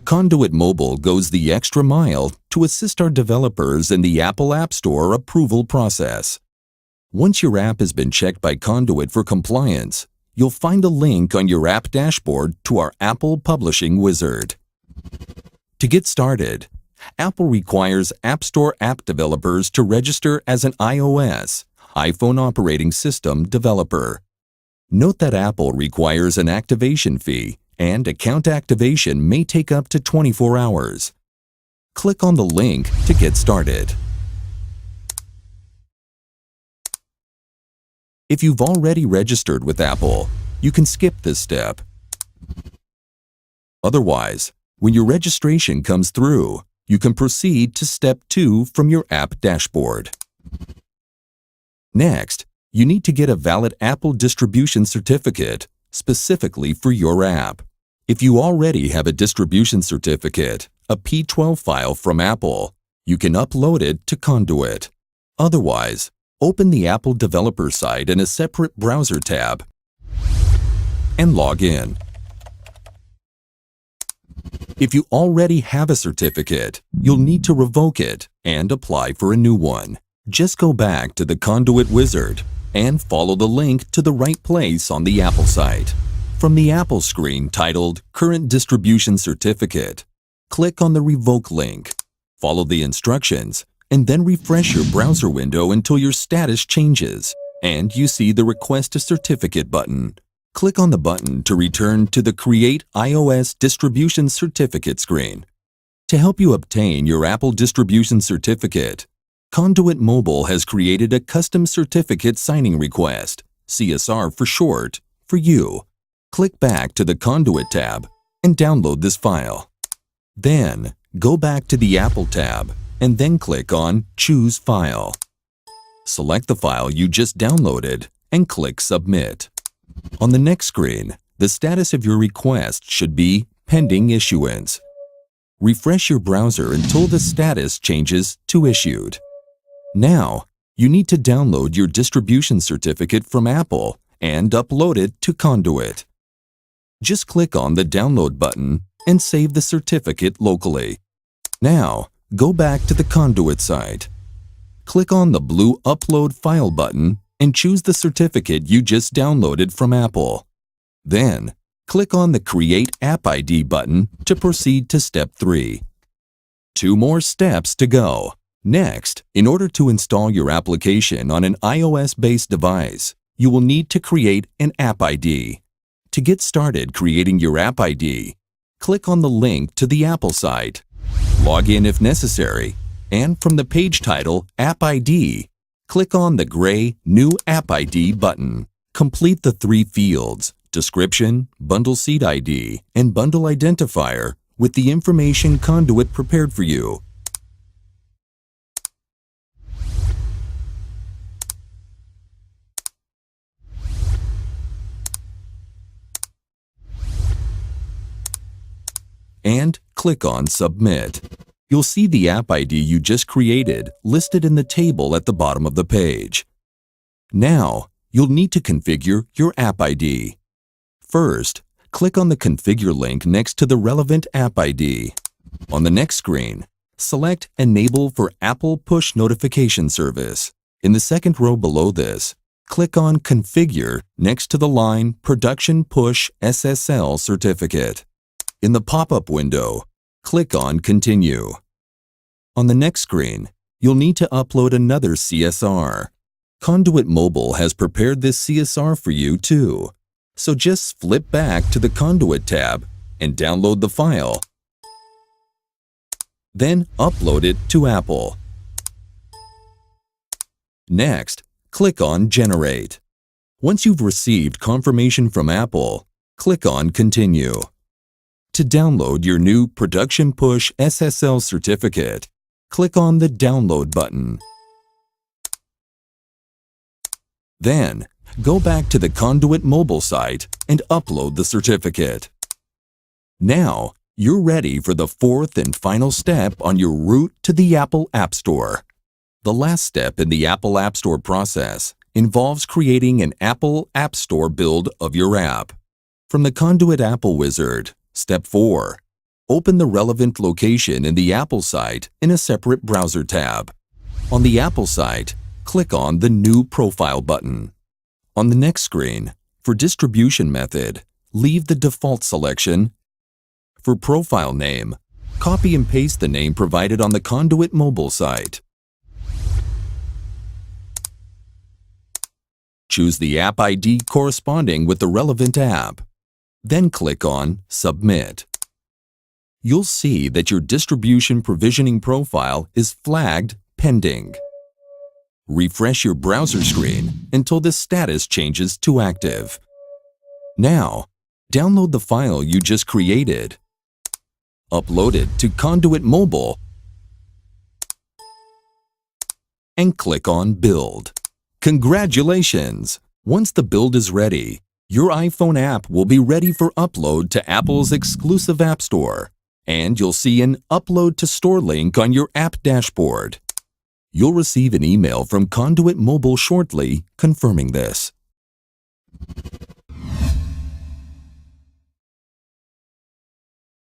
Conduit Mobile goes the extra mile to assist our developers in the Apple App Store approval process. Once your app has been checked by Conduit for compliance, you'll find a link on your app dashboard to our Apple Publishing Wizard. To get started, Apple requires App Store app developers to register as an iOS, iPhone operating system developer. Note that Apple requires an activation fee, and account activation may take up to 24 hours. Click on the link to get started. If you've already registered with Apple, you can skip this step. Otherwise, when your registration comes through, you can proceed to Step 2 from your app dashboard. Next, you need to get a valid Apple distribution certificate specifically for your app. If you already have a distribution certificate, a P12 file from Apple, you can upload it to Conduit. Otherwise, open the Apple developer site in a separate browser tab and log in. If you already have a certificate, you'll need to revoke it and apply for a new one. Just go back to the Conduit Wizard and follow the link to the right place on the Apple site. From the Apple screen titled Current Distribution Certificate, click on the Revoke link, follow the instructions, and then refresh your browser window until your status changes and you see the Request a Certificate button. Click on the button to return to the Create iOS Distribution Certificate screen. To help you obtain your Apple Distribution Certificate, Conduit Mobile has created a custom certificate signing request, CSR for short, for you. Click back to the Conduit tab and download this file. Then, go back to the Apple tab and then click on Choose File. Select the file you just downloaded and click Submit. On the next screen, the status of your request should be Pending Issuance. Refresh your browser until the status changes to Issued. Now, you need to download your distribution certificate from Apple and upload it to Conduit. Just click on the Download button and save the certificate locally. Now, go back to the Conduit site. Click on the blue Upload File button and choose the certificate you just downloaded from Apple. Then, click on the Create App ID button to proceed to Step 3. 2 more steps to go. Next, in order to install your application on an iOS-based device, you will need to create an App ID. To get started creating your App ID, click on the link to the Apple site. Log in if necessary, and from the page title App ID, click on the gray New App ID button. Complete the 3 fields, Description, Bundle Seed ID, and Bundle Identifier with the information Conduit prepared for you. And click on Submit. You'll see the App ID you just created listed in the table at the bottom of the page. Now, you'll need to configure your App ID. First, click on the Configure link next to the relevant App ID. On the next screen, select Enable for Apple Push Notification Service. In the second row below this, click on Configure next to the line Production Push SSL Certificate. In the pop-up window, click on Continue. On the next screen, you'll need to upload another CSR. Conduit Mobile has prepared this CSR for you too, so just flip back to the Conduit tab and download the file. Then upload it to Apple. Next, click on Generate. Once you've received confirmation from Apple, click on Continue. To download your new Production Push SSL certificate, click on the Download button. Then, go back to the Conduit Mobile site and upload the certificate. Now, you're ready for the 4th and final step on your route to the Apple App Store. The last step in the Apple App Store process involves creating an Apple App Store build of your app. From the Conduit Apple Wizard, Step 4. Open the relevant location in the Apple site in a separate browser tab. On the Apple site, click on the New Profile button. On the next screen, for distribution method, leave the default selection. For profile name, copy and paste the name provided on the Conduit mobile site. Choose the app ID corresponding with the relevant app. Then click on Submit. You'll see that your distribution provisioning profile is flagged Pending. Refresh your browser screen until the status changes to active. Now, download the file you just created. Upload it to Conduit Mobile and click on Build. Congratulations! Once the build is ready, your iPhone app will be ready for upload to Apple's exclusive App Store, and you'll see an Upload to Store link on your app dashboard. You'll receive an email from Conduit Mobile shortly confirming this.